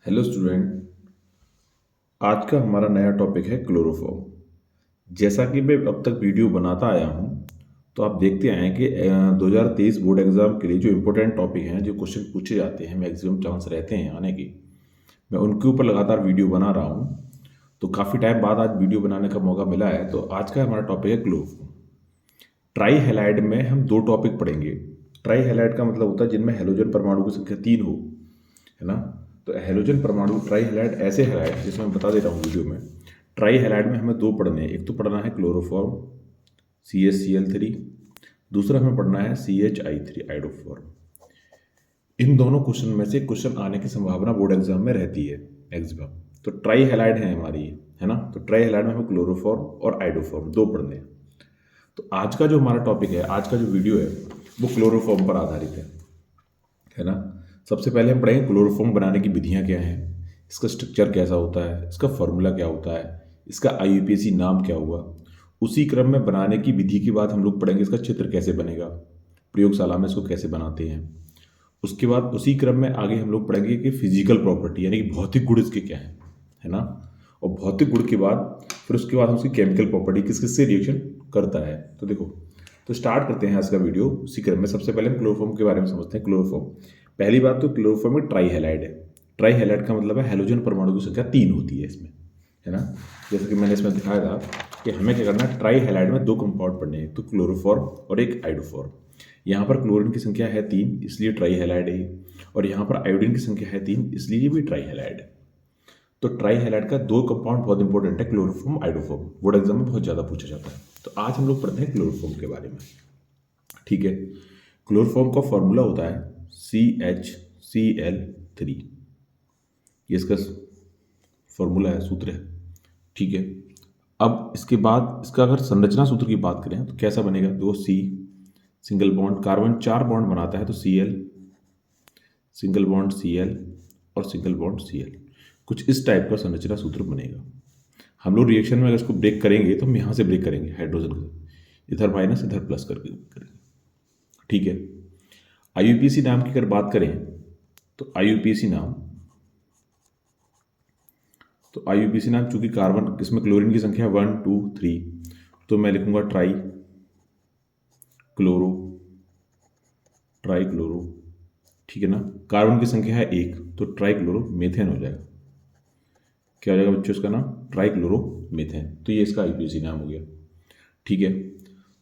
Hello student. आज का हमारा नया टॉपिक है क्लोरोफॉर्म। जैसा कि मैं अब तक वीडियो बनाता आया हूँ, तो आप देखते आए हैं कि 2023 बोर्ड एग्जाम के लिए जो इम्पोर्टेंट टॉपिक हैं, जो क्वेश्चन पूछे जाते हैं, मैक्सिमम चांस रहते हैं आने के, मैं उनके ऊपर लगातार वीडियो बना रहा हूँ। तो काफ़ी टाइम बाद आज वीडियो बनाने का मौका मिला है। तो आज का हमारा टॉपिक है क्लोरोफॉर्म। ट्राई हैलाइड में हम दो टॉपिक पढ़ेंगे। ट्राई हैलाइड का मतलब होता है जिनमें हेलोजन परमाणु की संख्या 3 हो, है ना। तो हेलोजन परमाणु ट्राई हैलाइड ऐसे हैलाइड, जिसमें मैं बता दे रहा हूँ वीडियो में। ट्राई हैलाइड में हमें दो पढ़ने हैं। एक तो पढ़ना है क्लोरोफॉर्म CaCl3, दूसरा हमें पढ़ना है CHI3 आइडोफॉर्म। इन दोनों क्वेश्चन में से क्वेश्चन आने की संभावना बोर्ड एग्जाम में रहती है मैक्सिमम। तो ट्राई हैलाइड है हमारी, है ना। तो ट्राई हैलाइड में हमें क्लोरोफॉर्म और आइडोफॉर्म दो पढ़ने हैं। तो आज का जो हमारा टॉपिक है, आज का जो वीडियो है, वो क्लोरोफॉर्म पर आधारित है ना। सबसे पहले हम पढ़ेंगे क्लोरोफॉर्म बनाने की विधियां क्या हैं, इसका स्ट्रक्चर कैसा होता है, इसका फॉर्मूला क्या होता है, इसका IUPAC नाम क्या हुआ। उसी क्रम में बनाने की विधि के बाद हम लोग पढ़ेंगे इसका चित्र कैसे बनेगा, प्रयोगशाला में इसको कैसे बनाते हैं। उसके बाद उसी क्रम में आगे हम लोग पढ़ेंगे कि फिजिकल प्रॉपर्टी यानी कि भौतिक गुण इसके क्या है ना। और भौतिक गुण के बाद फिर उसके बाद हम उसकी केमिकल प्रॉपर्टी किस किस से रिएक्शन करता है। तो देखो, तो स्टार्ट करते हैं आज का वीडियो उसी क्रम में। सबसे पहले हम क्लोरोफॉर्म के बारे में समझते हैं। क्लोरोफॉर्म, पहली बात तो क्लोरोफॉर्म में ट्राई हैलाइड है। ट्राई हैलाइड का मतलब है हेलोजन परमाणु की संख्या 3 होती है इसमें, है ना। जैसे कि मैंने इसमें दिखाया था कि हमें क्या करना है, ट्राई हैलाइड में दो कंपाउंड पढ़ने हैं, एक तो क्लोरोफॉर्म और एक आइडोफॉर्म। यहाँ पर क्लोरीन की संख्या है 3, इसलिए ट्राई हैलाइड है ये। और यहाँ पर आयोडीन की संख्या है 3, इसलिए ये भी ट्राई हैलाइड है। तो ट्राई हैलाइड का दो कंपाउंड बहुत इंपॉर्टेंट है, क्लोरोफॉर्म आइडोफॉर्म, बोर्ड एग्जाम में बहुत ज़्यादा पूछा जाता है। तो आज हम लोग पढ़ते हैं क्लोरोफॉर्म के बारे में, ठीक है। क्लोरोफॉर्म का फॉर्मूला होता है CHCl3, ये इसका फॉर्मूला है, सूत्र है, ठीक है। अब इसके बाद इसका अगर संरचना सूत्र की बात करें तो कैसा बनेगा, देखो C single bond, carbon 4 bond बनाता है तो Cl, सिंगल बॉन्ड Cl और सिंगल बॉन्ड Cl, कुछ इस टाइप का संरचना सूत्र बनेगा। हम लोग रिएक्शन में अगर इसको ब्रेक करेंगे तो हम यहाँ से ब्रेक करेंगे, हाइड्रोजन का इधर माइनस इधर प्लस करके करेंगे, ठीक है। IUPAC नाम की अगर बात करें तो IUPAC नाम, चूंकि कार्बन इसमें क्लोरीन की संख्या 1 2 3, तो मैं लिखूंगा ट्राई क्लोरो, ठीक है ना। कार्बन की संख्या है 1, तो ट्राई क्लोरो मेथेन हो जाएगा। क्या हो जाएगा बच्चों इसका नाम, ट्राई क्लोरो मेथेन। तो ये इसका IUPAC नाम हो गया, ठीक है।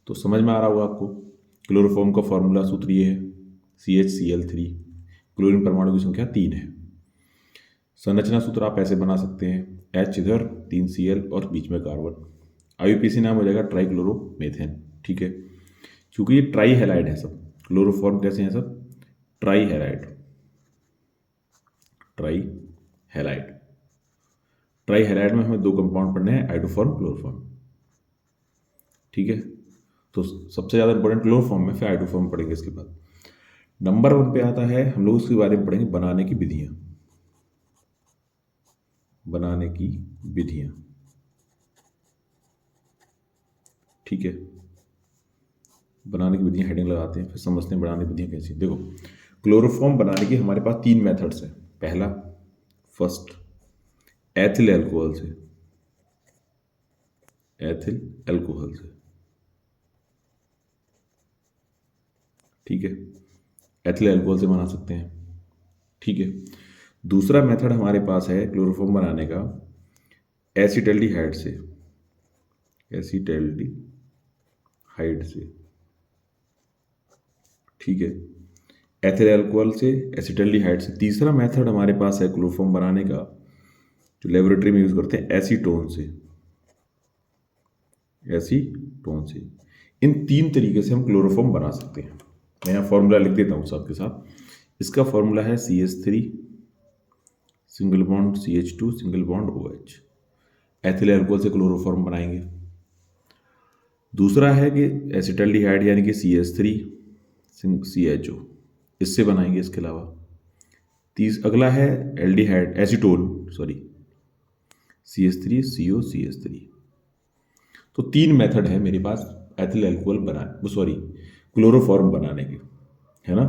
तो समझ में आ रहा होगा आपको। क्लोरोफॉर्म का फॉर्मूला सूत्र ये है CHCl3, क्लोरीन परमाणु की संख्या 3 है। संरचना सूत्र आप ऐसे बना सकते हैं, H इधर 3Cl और बीच में कार्बन। IUPAC नाम हो जाएगा ट्राई क्लोरो मेथेन, ठीक है। क्योंकि ये ट्राई हैलाइड है सब, क्लोरोफॉर्म कैसे हैं सब, try halide. Try halide try halide में हमें दो कंपाउंड पढ़ने हैं, आइडोफॉर्म क्लोरोफॉर्म, ठीक है। तो सबसे ज़्यादा इंपॉर्टेंट क्लोरोफॉर्म में, फिर आइडोफॉर्म पढ़ेंगे इसके बाद। नंबर 1 पे आता है, हम लोग उसके बारे में पढ़ेंगे बनाने की विधियां। बनाने की विधियां, ठीक है। बनाने की विधियां हेडिंग लगाते हैं, फिर समझते हैं बनाने की विधियां कैसी। देखो, क्लोरोफॉर्म बनाने की हमारे पास 3 मेथड्स हैं। पहला, फर्स्ट, एथिल अल्कोहल से, एथिल अल्कोहल से, ठीक है। एथिल अल्कोहल से बना सकते हैं, ठीक है। दूसरा मेथड हमारे पास है क्लोरोफॉर्म बनाने का एसिटल्डिहाइड से, एसिटल्डिहाइड से, ठीक है। एथिल अल्कोहल से, एसिटल्डिहाइड से। तीसरा मेथड हमारे पास है क्लोरोफॉर्म बनाने का, जो लेबोरेटरी में यूज करते हैं, एसीटोन से, एसीटोन से। इन 3 तरीके से हम क्लोरोफॉर्म बना सकते हैं। मैं यहाँ फॉर्मूला लिख देता हूँ सबके साथ। इसका फॉर्मूला है CH3 single bond CH2 single bond OH। Ethyl alcohol से क्लोरोफॉर्म बनाएंगे। दूसरा है कि एसिटल्डिहाइड यानी कि CH3 CHO, इससे बनाएंगे। इसके अलावा अगला है aldehyde, acetone, sorry, CH3CO CH3। तो 3 मेथड है मेरे पास एथिल अल्कोहल बनाने, सॉरी, क्लोरोफॉर्म बनाने के, है ना।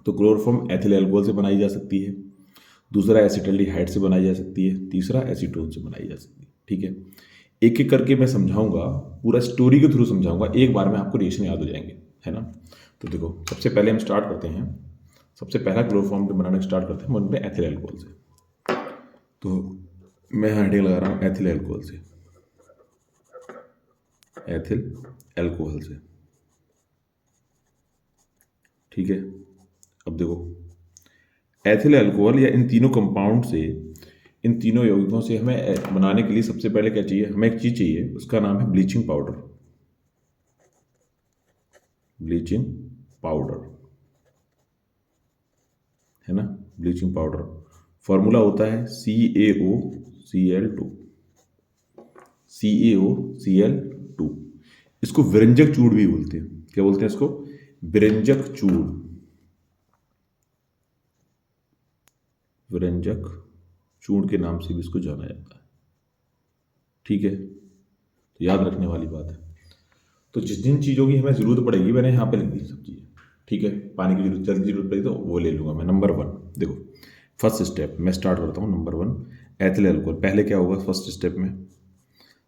तो क्लोरोफॉर्म एथिल अल्कोहल से बनाई जा सकती है। दूसरा एसिटल्डिहाइड से बनाई जा सकती है, तीसरा एसीटोन से बनाई जा सकती है। ठीक है, एक एक करके मैं समझाऊंगा, पूरा स्टोरी के थ्रू समझाऊंगा, एक बार में आपको रिएक्शन याद हो जाएंगे, है ना। तो देखो, सबसे पहले हम स्टार्ट करते हैं, सबसे पहला क्लोरोफॉर्म बनाने स्टार्ट करते हैं उनमें एथिल अल्कोहल से। तो मैं हेडिंग लगा रहा हूँ एथिल अल्कोहल से, एथिल अल्कोहल से। ठीक है, अब देखो, एथिल अल्कोहल या इन तीनों कंपाउंड से, इन तीनों यौगिकों से हमें बनाने के लिए सबसे पहले क्या चाहिए, हमें एक चीज़ चाहिए, उसका नाम है ब्लीचिंग पाउडर। ब्लीचिंग पाउडर, है ना, ब्लीचिंग पाउडर। फॉर्मूला होता है CaOCl2, CaOCl2। इसको विरंजक चूड़ भी बोलते हैं। क्या बोलते हैं इसको? विरंजक चूड़, विरंजक चूड़ के नाम से भी इसको जाना जाता है। ठीक है, तो याद रखने वाली बात है। तो जिस जिन चीज़ों की हमें ज़रूरत पड़ेगी मैंने यहाँ पे लिख दी सब चीज़ें। ठीक है, पानी की जरूरत, जल की जरूरत पड़ेगी तो वो ले लूँगा मैं। नंबर 1 देखो, फर्स्ट स्टेप मैं स्टार्ट करता हूँ। Number 1 ethyl alcohol. पहले क्या होगा फर्स्ट स्टेप में,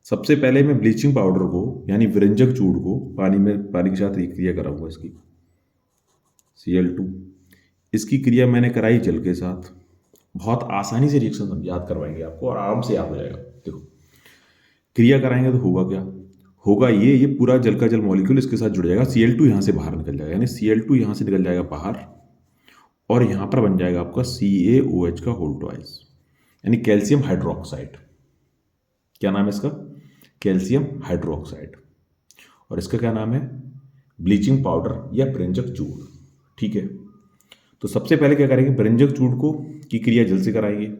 सबसे पहले मैं ब्लीचिंग पाउडर को यानी विरंजक चूड़ को पानी के साथ रिक्रिया कराऊंगा इसकी, Cl2। इसकी क्रिया मैंने कराई जल के साथ। बहुत आसानी से रिएक्शन याद करवाएंगे आपको और आराम से याद हो जाएगा। देखो, क्रिया कराएंगे तो होगा क्या, होगा ये पूरा जल का जल मॉलिक्यूल इसके साथ जुड़ जाएगा, Cl2 यहाँ से बाहर निकल जाएगा, यानी Cl2 यहाँ से निकल जाएगा बाहर, और यहाँ पर बन जाएगा आपका CaOH का होल ट्वाइस, यानी कैल्शियम हाइड्रोक्साइड। क्या नाम है इसका? Calcium hydroxide. और इसका क्या नाम है? ब्लीचिंग पाउडर या विरंजक चूड़। ठीक है, तो सबसे पहले क्या करेंगे, विरंजक चूड़ को की क्रिया जल से कराएंगे।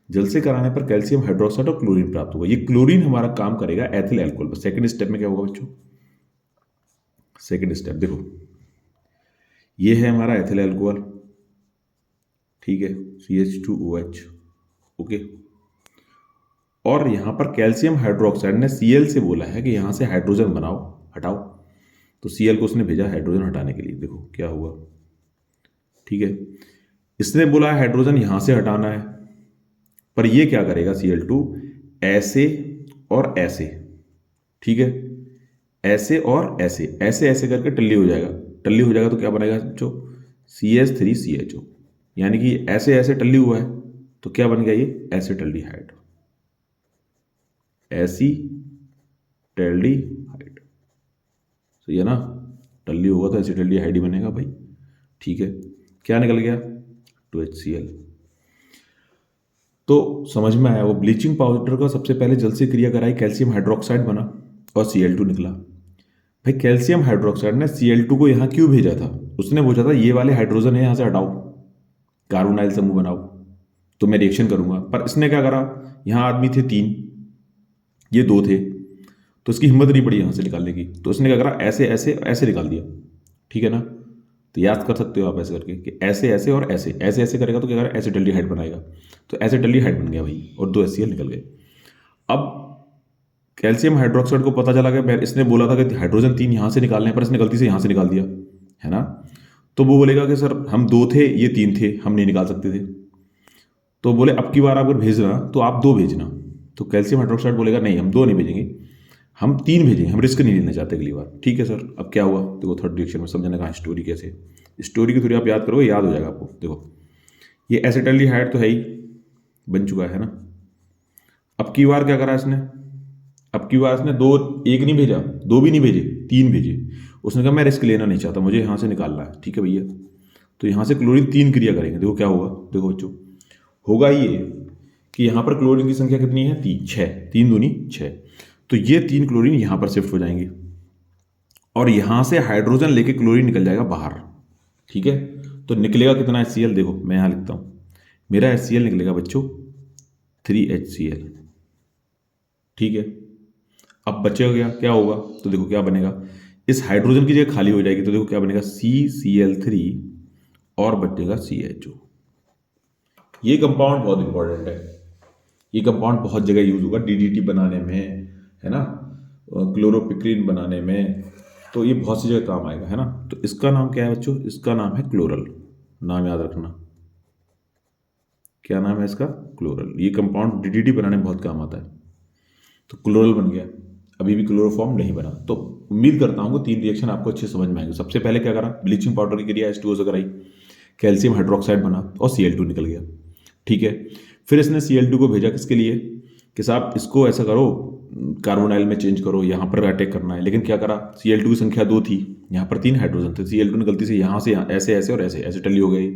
जल से कराने पर कैल्शियम हाइड्रोक्साइड और क्लोरीन प्राप्त होगा। ये क्लोरीन हमारा काम करेगा एथिल अल्कोहल पर। सेकंड स्टेप में क्या होगा बच्चों? सेकंड स्टेप देखो, ये है हमारा एथिल अल्कोहल। ठीक है, CH2OH। ओके, और यहां पर कैल्शियम हाइड्रोक्साइड ने Cl से बोला है कि यहां से हाइड्रोजन बनाओ, हटाओ। तो Cl को उसने भेजा हाइड्रोजन हटाने के लिए। देखो क्या हुआ। ठीक है, इसने बोला हाइड्रोजन यहां से हटाना है, पर ये क्या करेगा Cl2, ऐसे और ऐसे। ठीक है, ऐसे और ऐसे, ऐसे ऐसे करके टल्ली हो जाएगा। टल्ली हो जाएगा तो क्या बनेगा बच्चों? CH3CHO, यानी कि ऐसे ऐसे टल्ली हुआ है तो क्या बन गया ये? Acetaldehyde, acetaldehyde. सही है ना, टल्ली होगा तो एसिटल्डिहाइड ही बनेगा भाई। ठीक है, क्या निकल गया? 2HCl। तो समझ में आया, वो ब्लीचिंग पाउडर का सबसे पहले जल से क्रिया कराई, कैल्शियम हाइड्रोक्साइड बना और Cl2 निकला। भाई कैल्शियम हाइड्रोक्साइड ने Cl2 को यहाँ क्यों भेजा था? उसने पूछा था ये वाले हाइड्रोजन है यहाँ से हटाओ, कार्बोनाइल समूह बनाओ तो मैं रिएक्शन करूंगा। पर इसने क्या करा, यहाँ आदमी थे 3, ये 2 थे, तो इसकी हिम्मत नहीं पड़ी यहाँ से निकालने की, तो इसने क्या करा, ऐसे ऐसे ऐसे निकाल दिया। ठीक है ना, तो याद कर सकते हो आप ऐसे करके कि ऐसे ऐसे और ऐसे ऐसे ऐसे करेगा तो क्या करेगा? एसिटल्डिहाइड बनाएगा। तो एसिटल्डिहाइड बन गया भाई, और 2 HCl निकल गए। अब कैल्शियम हाइड्रोक्साइड को पता चला कि इसने बोला था कि हाइड्रोजन 3 यहाँ से निकालने, पर इसने गलती से यहाँ से निकाल दिया, है ना। तो वो बोलेगा कि सर हम 2 थे, ये 3 थे, हम नहीं निकाल सकते थे। तो बोले अब की बार अगर भेजना तो आप 2 भेजना। तो कैल्शियम हाइड्रोक्साइड बोलेगा नहीं, हम 2 नहीं भेजेंगे, हम 3 भेजेंगे, हम रिस्क नहीं लेना चाहते अगली बार। ठीक है सर, अब क्या हुआ देखो, थर्ड रिएक्शन में समझने का स्टोरी कैसे, स्टोरी की थोड़ी आप याद करोगे, याद हो जाएगा आपको। देखो, ये एसिटल्डिहाइड तो है ही, बन चुका है ना। अब की बार क्या करा इसने, अब की बार इसने 2, 1 नहीं भेजा, 2 भी नहीं भेजे, 3 भेजे। उसने कहा मैं रिस्क लेना नहीं चाहता, मुझे यहाँ से निकालना है। ठीक है भैया, तो यहाँ से क्लोरीन 3 क्रिया करेंगे। देखो क्या होगा, देखो बच्चों, होगा ये कि यहाँ पर क्लोरीन की संख्या कितनी है? 3, 6, 3 दूनी 6। तो ये 3 क्लोरीन यहाँ पर शिफ्ट हो जाएंगे और यहाँ से हाइड्रोजन लेके क्लोरीन निकल जाएगा बाहर। ठीक है, तो निकलेगा कितना HCl? देखो मैं यहाँ लिखता हूँ, मेरा HCl निकलेगा बच्चों 3HCl। ठीक है, अब बचेगा क्या होगा, तो देखो क्या बनेगा, इस हाइड्रोजन की जगह खाली हो जाएगी, तो देखो क्या बनेगा, CCl3 और बचेगा CHO। ये कंपाउंड बहुत इंपॉर्टेंट है, ये कंपाउंड बहुत जगह यूज होगा, DDT बनाने में, है ना, क्लोरोपिक्रीन बनाने में, तो ये बहुत सी जगह काम आएगा, है ना। तो इसका नाम क्या है बच्चों? इसका नाम है क्लोरल। नाम याद रखना, क्या नाम है इसका, क्लोरल। ये कंपाउंड डीडीटी बनाने में बहुत काम आता है। तो क्लोरल बन गया, अभी भी क्लोरोफॉर्म नहीं बना। तो उम्मीद करता हूँ कि 3 रिएक्शन आपको अच्छे समझ में आएंगे। सबसे पहले क्या करा, ब्लीचिंग पाउडर की क्रिया H2O से कराई, कैल्शियम हाइड्रोक्साइड बना और Cl2 निकल गया। ठीक है, फिर इसने Cl2 को भेजा किसके लिए कि साहब इसको ऐसा करो, कार्बोनाइल में चेंज करो, यहाँ पर अटैक करना है। लेकिन क्या करा, Cl2 की संख्या 2 थी, यहाँ पर 3 हाइड्रोजन थे। Cl2 ने गलती से यहाँ से यहाँ ऐसे ऐसे और ऐसे एसिटली हो गई,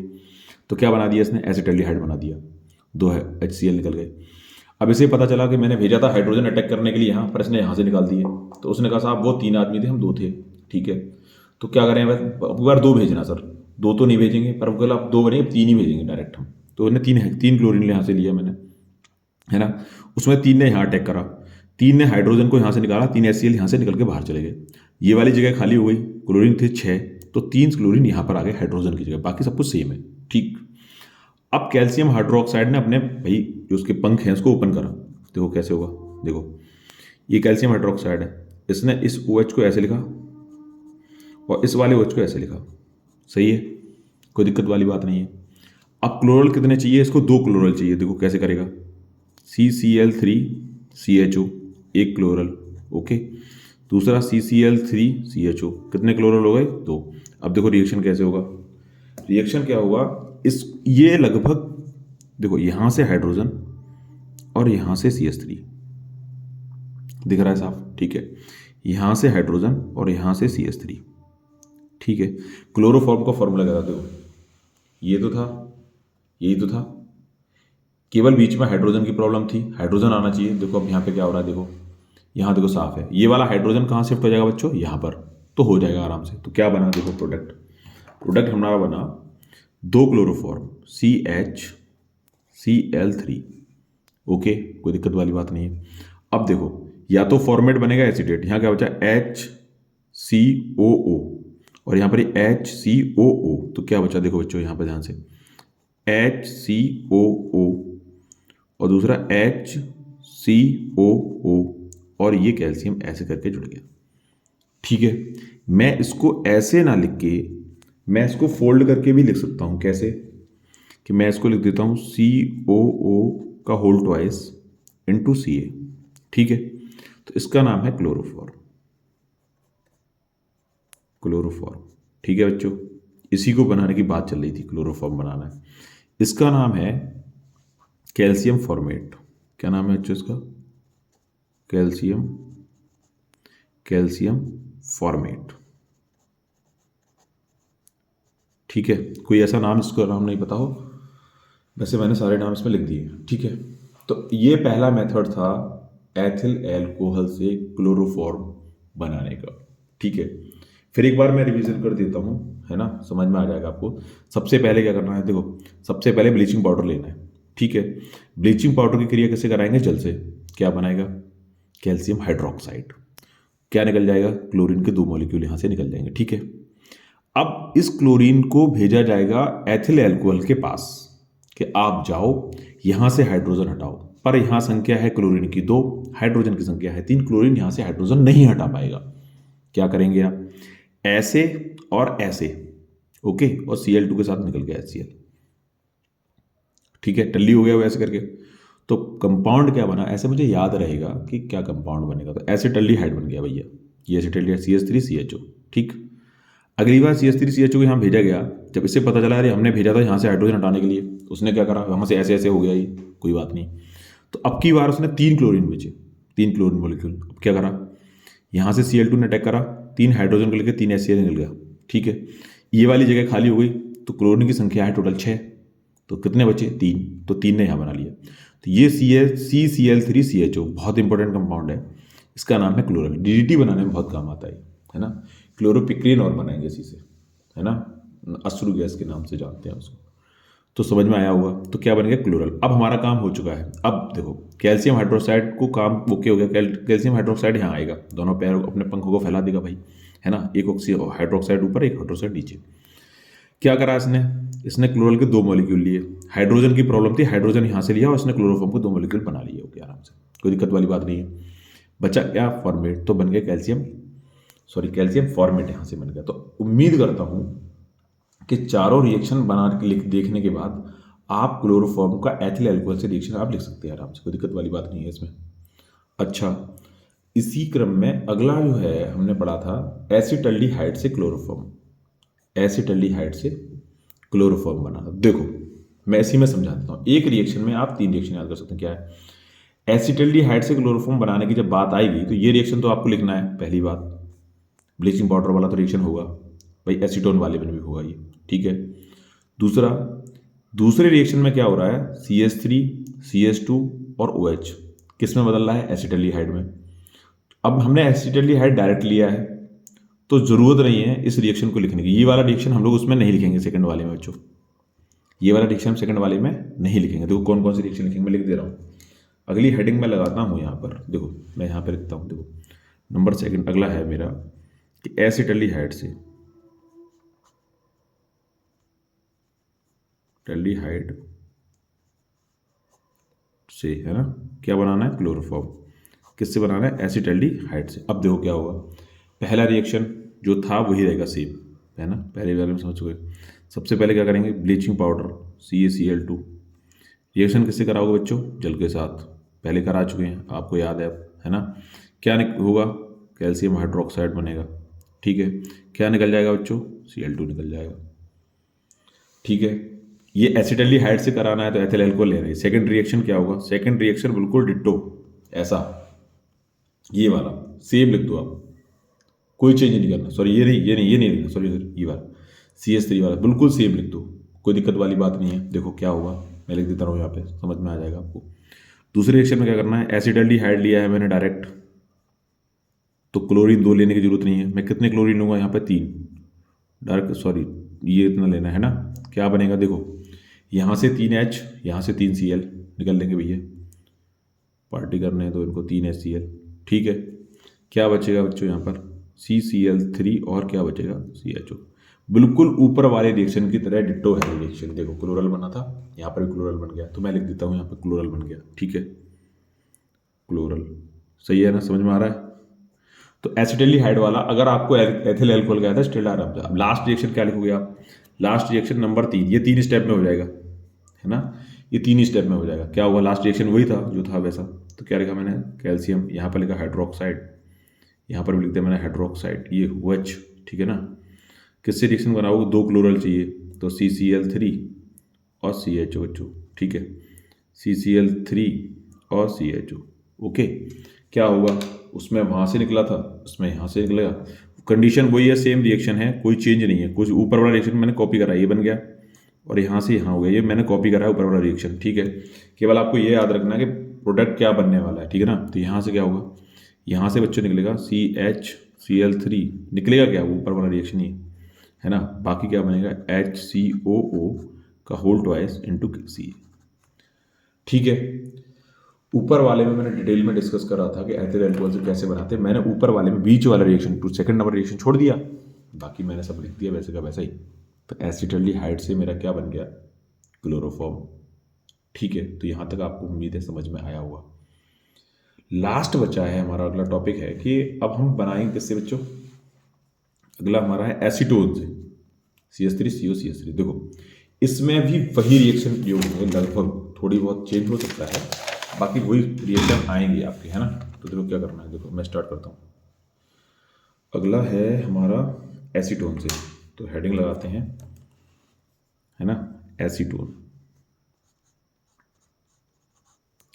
तो क्या बना दिया इसने, एसिटल्डिहाइड बना दिया, 2 HCl निकल गए। अब इसे पता चला कि मैंने भेजा था हाइड्रोजन अटैक करने के लिए यहाँ पर, इसने यहाँ से निकाल दिए। तो उसने कहा साहब वो 3 आदमी थे, हम 2 थे। ठीक है, तो क्या करें, अब बार 2 भेजना सर, 2 तो नहीं भेजेंगे, पर अब आप 2 बने, 3 ही भेजेंगे डायरेक्ट हम। तो उन्हें 3 क्लोरीन यहाँ से लिया मैंने, है ना। उसमें 3 ने यहाँ अटैक करा, 3 ने हाइड्रोजन को यहाँ से निकाला, 3 HCl यहाँ से निकल के बाहर चले गए। ये वाली जगह खाली हो गई, क्लोरीन थे 6, तो 3 क्लोरीन यहाँ पर आ गए हाइड्रोजन की जगह, बाकी सब कुछ सेम है। ठीक, अब कैल्शियम हाइड्रोक्साइड ने अपने भाई जो उसके पंख हैं उसको ओपन करा, देखो कैसे होगा। देखो ये कैल्शियम हाइड्रोक्साइड है, इसने इस OH को ऐसे लिखा और इस वाले OH को ऐसे लिखा, सही है, कोई दिक्कत वाली बात नहीं है। अब क्लोरल कितने चाहिए इसको, 2 क्लोरल चाहिए। देखो कैसे करेगा, CCl3CHO, एक क्लोरल, ओके। दूसरा CCl3CHO, कितने क्लोरल हो गए, 2। अब देखो रिएक्शन कैसे होगा, रिएक्शन क्या होगा, इस ये लगभग देखो यहाँ से हाइड्रोजन और यहाँ से CH3 दिख रहा है साफ, ठीक है। यहाँ से हाइड्रोजन और यहाँ से CH3, ठीक है। क्लोरोफॉर्म का फॉर्मूला क्या था, देखो ये तो था, यही तो था, केवल बीच में हाइड्रोजन की प्रॉब्लम थी, हाइड्रोजन आना चाहिए। देखो अब यहाँ पे क्या हो रहा है, देखो यहाँ देखो साफ है, ये वाला हाइड्रोजन कहाँ शिफ्ट हो जाएगा बच्चों, यहाँ पर, तो हो जाएगा आराम से। तो क्या बना, देखो प्रोडक्ट हमारा बना 2 क्लोरोफॉर्म CHCl3, ओके, कोई दिक्कत वाली बात नहीं है। अब देखो या तो फॉर्मेट बनेगा एसिडेट, यहाँ क्या बचा HCOO और यहाँ पर HCOO, तो क्या बचा देखो बच्चों यहाँ पर ध्यान से, HCOO और दूसरा HCOO और ये कैल्शियम ऐसे करके जुड़ गया। ठीक है, मैं इसको ऐसे ना लिख के, मैं इसको फोल्ड करके भी लिख सकता हूँ। कैसे कि मैं इसको लिख देता हूँ COO का होल ट्वाइस इंटू Ca, ठीक है। तो इसका नाम है क्लोरोफॉर्म, ठीक है बच्चों। इसी को बनाने की बात चल रही थी, क्लोरोफॉर्म बनाना है। इसका नाम है कैल्शियम फॉर्मेट। क्या नाम है बच्चों इसका, कैल्शियम फॉर्मेट, ठीक है। कोई ऐसा नाम इसको नाम नहीं पता हो, वैसे मैंने सारे नाम इसमें लिख दिए, ठीक है। तो ये पहला मेथड था एथिल एल्कोहल से क्लोरोफॉर्म बनाने का, ठीक है। फिर एक बार मैं रिवीजन कर देता हूँ, है ना, समझ में आ जाएगा आपको। सबसे पहले क्या करना है, देखो सबसे पहले ब्लीचिंग पाउडर लेना है, ठीक है। ब्लीचिंग पाउडर की क्रिया कैसे कराएंगे, जल से। क्या बनाएगा, कैल्शियम हाइड्रोक्साइड, क्या निकल जाएगा, क्लोरीन के 2 मॉलिक्यूल यहाँ से निकल जाएंगे, ठीक है। अब इस क्लोरीन को भेजा जाएगा एथिल एल्कोहल के पास कि आप जाओ यहाँ से हाइड्रोजन हटाओ, पर यहाँ संख्या है क्लोरीन की 2, हाइड्रोजन की संख्या है 3, क्लोरीन यहाँ से हाइड्रोजन नहीं हटा पाएगा। क्या करेंगे आप, ऐसे और ऐसे, ओके, और Cl2 के साथ निकल गया HCl, ठीक है, टल्ली हो गया वो ऐसे करके। तो कंपाउंड क्या बना, ऐसे मुझे याद रहेगा कि क्या कंपाउंड बनेगा, तो एसिटल्डिहाइड बन गया भैया, ये एसिटल्डिहाइड CH3CHO, ठीक। अगली बार CH3CHO को यहाँ भेजा गया, जब इससे पता चला अरे हमने भेजा था यहाँ से हाइड्रोजन हटाने के लिए, उसने क्या करा, वहाँ से ऐसे ऐसे हो गया, ये कोई बात नहीं। तो अब की बार उसने 3 क्लोरीन भेजे, 3 क्लोरीन मॉलिक्यूल। अब क्या करा, यहाँ से Cl2 ने अटैक करा, 3 हाइड्रोजन को लेकर 3 HCl निकल गया, ठीक है। ये वाली जगह खाली हो गई, तो क्लोरीन की संख्या है टोटल 6, तो कितने बचे, 3, तो 3 ने यहाँ बना लिया। तो ये CCl3CHO बहुत इंपॉर्टेंट कंपाउंड है, इसका नाम है क्लोरल। DDT बनाने में बहुत काम आता है ना। क्लोरोपिक्रीन और बनाएंगे इसी से, है ना, अश्रु गैस के नाम से जानते हैं उसको। तो समझ में आया होगा। तो क्या बन गया, क्लोरल। अब हमारा काम हो चुका है। अब देखो कैल्शियम हाइड्रोक्साइड को काम ओके हो गया, कैल्शियम हाइड्रोक्साइड यहाँ आएगा, दोनों पैर अपने पंखों को फैला देगा भाई, है ना, एक हाइड्रोक्साइड ऊपर, एक हाइड्रोक्साइड नीचे। क्या करा इसने क्लोरल के 2 मॉलिक्यूल लिए, हाइड्रोजन की प्रॉब्लम थी, हाइड्रोजन यहाँ से लिया और इसने क्लोरोफॉर्म को 2 मॉलिक्यूल बना लिए, ओके, आराम से, कोई दिक्कत वाली बात नहीं है। बचा क्या, फॉर्मेट, तो बन गया कैल्शियम फॉर्मेट यहाँ से बन गया। तो उम्मीद करता हूँ कि चारों रिएक्शन बना के देखने के बाद आप क्लोरोफॉर्म का एथिल अल्कोहल से रिएक्शन आप लिख सकते हैं आराम से, कोई दिक्कत वाली बात नहीं है इसमें। अच्छा, इसी क्रम में अगला जो है हमने पढ़ा था एसिटल्डिहाइड से क्लोरोफॉर्म, एसिटल्डिहाइड से क्लोरोफॉर्म बनाना। देखो मैं इसी में समझा देता हूँ, एक रिएक्शन में आप 3 रिएक्शन याद कर सकते हैं। क्या है? एसिटल्डिहाइड से क्लोरोफॉर्म बनाने की जब बात आएगी तो ये रिएक्शन तो आपको लिखना है, पहली बात। ब्लीचिंग पाउडर वाला तो रिएक्शन होगा भाई, एसीटोन वाले में भी होगा ये, ठीक है। दूसरा, दूसरे रिएक्शन में क्या हो रहा है, CH3 CH2 और OH किस में बदल रहा है, एसिटल्डिहाइड में। अब हमने एसिटल्डिहाइड डायरेक्ट लिया है तो ज़रूरत नहीं है इस रिएक्शन को लिखने की। ये वाला रिएक्शन हम लोग उसमें नहीं लिखेंगे सेकंड वाले में बच्चों, ये वाला रिएक्शन हम सेकंड वाले में नहीं लिखेंगे। देखो कौन कौन सी रिएक्शन लिखेंगे, मैं लिख दे रहा हूँ। अगली हेडिंग में लगाता हूँ यहाँ पर, देखो मैं यहाँ पर लिखता हूँ। देखो नंबर सेकंड अगला है मेरा कि एसिटल्डिहाइड से टल्डिहाइड से, है ना, क्या बनाना है, क्लोरोफॉर्म। किससे बनाना है, एसिटल्डिहाइड से। अब देखो क्या होगा, पहला रिएक्शन जो था वही रहेगा सेम, है ना, पहले वाले में समझ चुके। सबसे पहले क्या करेंगे, ब्लीचिंग पाउडर CaCl2 रिएक्शन किससे कराओगे बच्चों, जल के साथ, पहले करा चुके हैं आपको याद है ना। क्या होगा, कैल्शियम हाइड्रोक्साइड बनेगा, ठीक है। क्या निकल जाएगा बच्चों, Cl2 निकल जाएगा, ठीक है। ये एसिटल्डिहाइड से कराना है तो एथिल अल्कोहल ले रहे हैं। सेकंड रिएक्शन क्या होगा, सेकंड रिएक्शन बिल्कुल डिट्टो ऐसा, ये वाला सेम लिख दो आप, कोई चेंज नहीं करना। सॉरी ये नहीं लिखना, सॉरी ये वाला CH3 वाला बिल्कुल सेम लिख दो, कोई दिक्कत वाली बात नहीं है। देखो क्या होगा, मैं लिख देता हूँ यहाँ पे, समझ में आ जाएगा आपको। दूसरे रिएक्शन में क्या करना है, एसिटल्डिहाइड लिया है मैंने डायरेक्ट, तो क्लोरीन 2 लेने की जरूरत नहीं है। मैं कितने क्लोरीन लूँगा यहाँ पे, 3 डायरेक्ट, सॉरी ये इतना लेना है ना। क्या बनेगा, देखो यहाँ से 3H, यहाँ से 3Cl निकल लेंगे भैया, पार्टी करने हैं तो इनको 3HCl, ठीक है। क्या बचेगा बच्चों यहाँ पर, CCl3 और क्या बचेगा, CHO। बिल्कुल ऊपर वाले रिएक्शन की तरह डिट्टो है रिएक्शन। देखो क्लोरल बना था, यहाँ पर भी क्लोरल बन गया, तो मैं लिख देता हूँ यहाँ पर क्लोरल बन गया, ठीक है, क्लोरल। सही है ना, समझ में आ रहा है। तो एसिटल्डिहाइड वाला अगर आपको एथिल अल्कोहल गया था स्टिल आराम से। अब लास्ट रिएक्शन क्या लिखोगे आप, लास्ट रिएक्शन नंबर 3, ये 3 स्टेप में हो जाएगा, है ना, ये 3 ही स्टेप में हो जाएगा। क्या होगा, लास्ट रिएक्शन वही था जो था वैसा, तो क्या लिखा मैंने, कैल्शियम, यहाँ पर लिखा हाइड्रोक्साइड, यहाँ पर भी लिखते हैं मैंने हाइड्रोक्साइड, ये OH, ठीक है ना। किससे रिएक्शन बनाओगे, 2 क्लोरल चाहिए, तो CCl3 और CHO, ठीक है, CCl3 और CHO, ओके। क्या होगा, उसमें वहाँ से निकला था, उसमें यहाँ से निकलेगा, कंडीशन वही है, सेम रिएक्शन है, कोई चेंज नहीं है। कुछ ऊपर वाला रिएक्शन मैंने कॉपी करा, ये बन गया, और यहाँ से यहाँ हो गया, ये मैंने कॉपी करा है ऊपर वाला रिएक्शन, ठीक है। केवल आपको ये याद रखना है कि प्रोडक्ट क्या बनने वाला है, ठीक है ना। तो यहाँ से क्या होगा, यहाँ से बच्चों निकलेगा CHCl3 निकलेगा, क्या वो ऊपर वाला रिएक्शन ही है ना। बाकी क्या बनेगा, HCOO का होल ट्वाइस इंटू C, ठीक है। ऊपर वाले में मैंने डिटेल में डिस्कस कर रहा था कि एथिल अल्कोहल से कैसे बनाते हैं। मैंने ऊपर वाले में बीच वाला reaction, two second number reaction छोड़ दिया, बाकी मैंने सब लिख दिया वैसे का वैसा ही। तो एसिटल्डिहाइड से मेरा क्या बन गया, क्लोरोफॉर्म, ठीक है। तो यहाँ तक आपको उम्मीद है समझ में आया होगा। लास्ट बचा है हमारा अगला टॉपिक है कि अब हम बनाएंगे किससे बच्चों, अगला हमारा है एसीटोन से, CH3CO CH3। देखो इसमें भी वही रिएक्शन जो होंगे, लगभग थोड़ी बहुत चेंज हो सकता है, बाकी वही रिएक्शन आएंगे आपके, है ना। तो देखो क्या करना है, देखो मैं स्टार्ट करता हूँ। अगला है हमारा एसीटोन से, तो हेडिंग लगाते हैं, है ना, एसीटोन,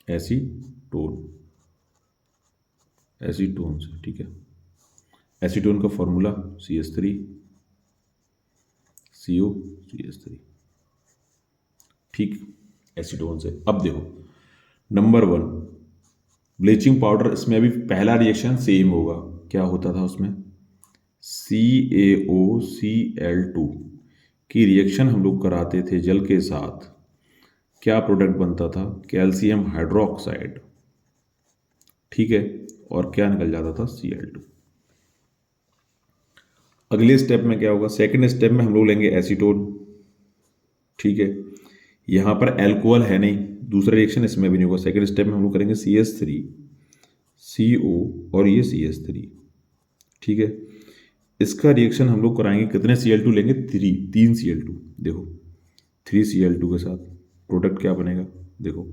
एसीटोन, एसीटोन से, ठीक है। एसीटोन का फॉर्मूला CH3CO CH3, ठीक, एसीटोन से। अब देखो नंबर 1 ब्लीचिंग पाउडर, इसमें भी पहला रिएक्शन सेम होगा। क्या होता था उसमें, CaOCl2 की रिएक्शन हम लोग कराते थे जल के साथ, क्या प्रोडक्ट बनता था, कैल्शियम हाइड्रोक्साइड, ठीक है, और क्या निकल जाता था, Cl2। अगले स्टेप में क्या होगा, सेकंड स्टेप में हम लोग लेंगे एसीटोन, ठीक है। यहाँ पर अल्कोहल है नहीं, दूसरा रिएक्शन इसमें भी नहीं होगा। सेकंड स्टेप में हम लोग करेंगे CH3CO और ये CH3, ठीक है। इसका रिएक्शन हम लोग कराएंगे, कितने Cl2 लेंगे, 3 Cl2, देखो 3 Cl2 के साथ, प्रोडक्ट क्या बनेगा, देखो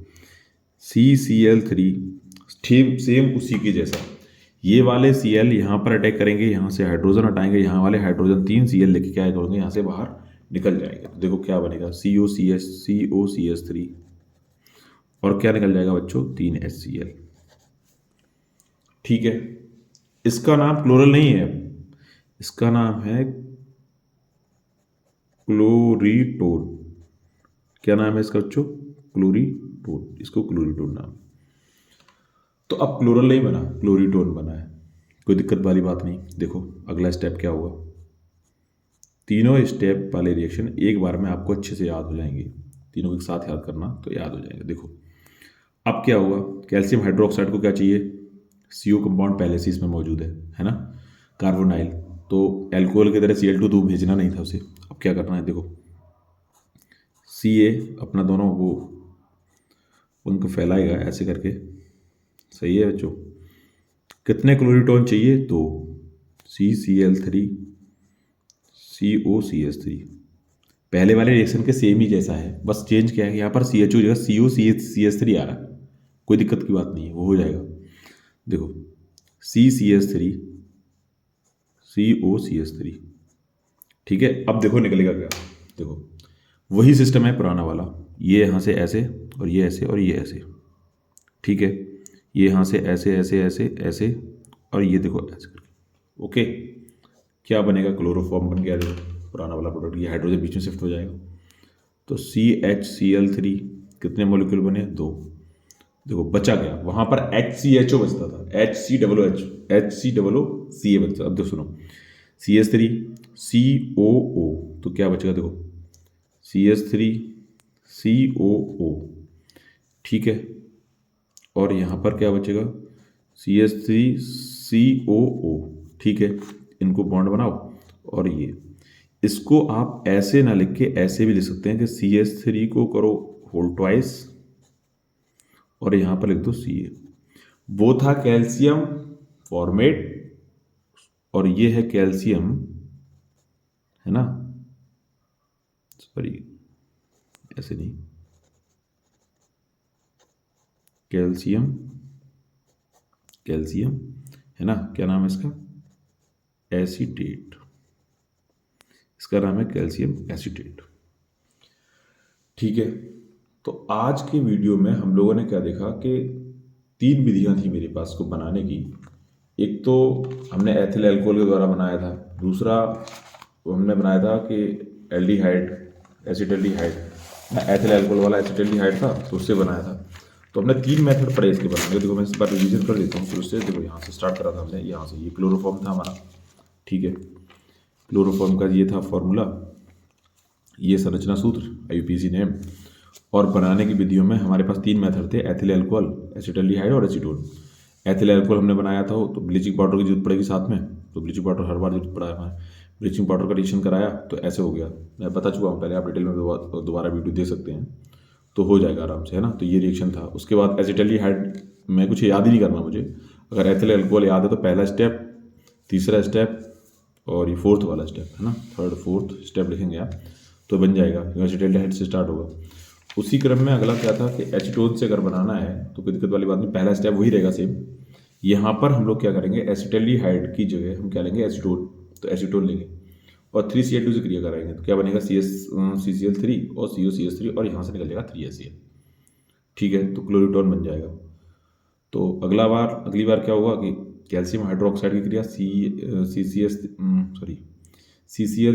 CCl3 सेम उसी के जैसा, ये वाले Cl यहाँ पर अटैक करेंगे, यहाँ से हाइड्रोजन हटाएंगे, यहाँ वाले हाइड्रोजन 3 Cl लेके क्या करेंगे, यहाँ से बाहर निकल जाएंगे। तो देखो क्या बनेगा, COCS3 और क्या निकल जाएगा बच्चों, 3 HCl। ठीक है, इसका नाम क्लोरल नहीं है, इसका नाम है क्लोरीटोन। क्या नाम है इसका बच्चों, क्लोरीटोन, इसको क्लोरीटोन नाम। तो अब क्लोरल नहीं बना, क्लोरीटोन बना है, कोई दिक्कत वाली बात नहीं। देखो अगला स्टेप क्या हुआ, तीनों स्टेप वाले रिएक्शन एक बार में आपको अच्छे से याद हो जाएंगे, तीनों के साथ याद करना तो याद हो जाएगा। देखो अब क्या हुआ, कैल्शियम हाइड्रोक्साइड को क्या चाहिए, CO कंपाउंड पहले से इसमें मौजूद है ना, कार्बोनाइल, तो एल्कोहल की तरह Cl2 तो भेजना नहीं था उसे। अब क्या करना है, देखो Ca अपना दोनों वो उनको फैलाएगा ऐसे करके, सही है बच्चों। कितने क्लोरीटोन चाहिए, तो CCl3 COCS3, पहले वाले रिएक्शन के सेम ही जैसा है, बस चेंज क्या है, यहाँ पर CHO जगह COCS3 आ रहा है, कोई दिक्कत की बात नहीं है, वो हो जाएगा। देखो CCS3 COCS3, ठीक है। अब देखो निकलेगा क्या, देखो वही सिस्टम है पुराना वाला, ये यहाँ से ऐसे और ये ऐसे और ये ऐसे, ठीक है, ये यहाँ से ऐसे ऐसे ऐसे ऐसे और ये देखो ऐसे करके, ओके। क्या बनेगा, क्लोरोफॉर्म बन गया, देखो पुराना वाला प्रोडक्ट, ये हाइड्रोजन बीच में शिफ्ट हो जाएगा। तो CHCl3 कितने मॉलिक्यूल बने, 2। देखो बचा गया, वहाँ पर HCHO बचता था, HCOOCA बचता। अब देखो सुनो, CH3 COO, तो क्या बचेगा, देखो CH3 COO, ठीक है, और यहाँ पर क्या बचेगा, CH3 COO, ठीक है। इनको बॉन्ड बनाओ, और ये इसको आप ऐसे ना लिख के ऐसे भी लिख सकते हैं कि CH3 को करो होल ट्वाइस और यहाँ पर लिख दो Ca, वो था कैल्शियम फॉर्मेट और ये है कैल्शियम, है ना, सॉरी ऐसे नहीं, कैल्शियम कैल्शियम है ना, क्या नाम है इसका, एसीटेट, इसका नाम है कैल्शियम एसीटेट, ठीक है। तो आज की वीडियो में हम लोगों ने क्या देखा कि 3 विधियां थी मेरे पास को बनाने की। एक तो हमने एथिल अल्कोहल के द्वारा बनाया था, दूसरा हमने बनाया था कि एल्डिहाइड एसिटल्डिहाइड, एथिल अल्कोहल वाला एसिटल्डिहाइड था तो उससे बनाया था। तो हमने 3 मेथड पढ़े इसके बनाने के। देखो मैं इस बार रिविजन कर देता हूँ फिर उससे। देखो यहाँ से स्टार्ट करा था हमने, यहाँ से ये क्लोरोफॉर्म था हमारा, ठीक है, क्लोरोफॉर्म का ये था फॉर्मूला, ये संरचना सूत्र IUPAC नेम, और बनाने की विधियों में हमारे पास 3 मेथड थे, एथिल अल्कोहल, एसिटल्डिहाइड और एसीटोन। एथिल अल्कोहल हमने बनाया था तो ब्लीचिंग पाउडर की जरूरत पड़ेगी साथ में, तो ब्लीचिंग पाउडर हर बार जरूरत पड़ा है हमें, ब्लीचिंग पाउडर का रिएक्शन कराया तो ऐसे हो गया, मैं बता चुका हूँ पहले, आप डिटेल में दोबारा वीडियो दे सकते हैं तो हो जाएगा आराम से, है ना। तो ये रिएक्शन था। उसके बाद एसिटल्डिहाइड में कुछ याद ही नहीं करना मुझे, अगर एथिल अल्कोहल याद है तो पहला स्टेप, तीसरा स्टेप और ये 4th वाला स्टेप, है ना, 3rd 4th स्टेप लिखेंगे आप तो बन जाएगा, एसिटल्डिहाइड से स्टार्ट होगा। उसी क्रम में अगला क्या था कि एसीटोन से अगर बनाना है तो कोई दिक्कत वाली बात नहीं, पहला स्टेप वही रहेगा सेम। यहाँ पर हम लोग क्या करेंगे, एसिटल्डिहाइड की जगह हम क्या लेंगे, एसीटोन, तो एसीटोन लेंगे और 3Cl2 से क्रिया कराएंगे तो क्या बनेगा, CCl3 और COCS3 और यहाँ से निकल जाएगा 3HCl, ठीक है, तो क्लोरीटोन बन जाएगा। तो अगली बार क्या होगा कि कैल्शियम हाइड्रोक्साइड की क्रिया CCl3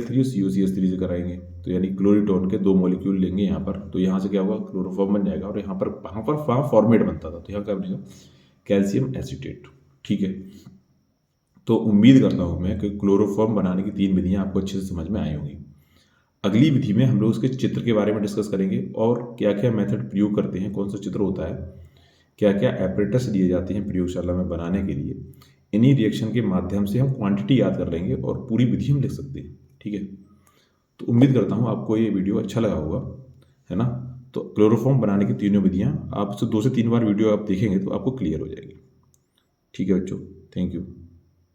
और COCS3 से कराएंगे, तो यानी क्लोरीटोन के 2 मॉलिक्यूल लेंगे यहाँ पर, तो यहाँ से क्या होगा, क्लोरोफॉर्म बन जाएगा और यहाँ पर फॉर्मेट बनता था, तो यहाँ क्या बनेगा, कैल्शियम एसीटेट, ठीक है। तो उम्मीद करता हूँ मैं कि क्लोरोफॉर्म बनाने की 3 विधियाँ आपको अच्छे से समझ में आई होंगी। अगली विधि में हम लोग उसके चित्र के बारे में डिस्कस करेंगे और क्या क्या मेथड प्रयोग करते हैं, कौन सा चित्र होता है, क्या क्या एपरेटस दिए जाते हैं प्रयोगशाला में बनाने के लिए। इन्हीं रिएक्शन के माध्यम से हम क्वांटिटी याद कर लेंगे और पूरी विधि हम लिख सकते हैं, ठीक है। तो उम्मीद करता हूँ आपको ये वीडियो अच्छा लगा होगा, है ना। तो क्लोरोफॉर्म बनाने की तीनों विधियाँ आप 2 से 3 बार वीडियो आप देखेंगे तो आपको क्लियर हो जाएगी, ठीक है बच्चों, थैंक यू।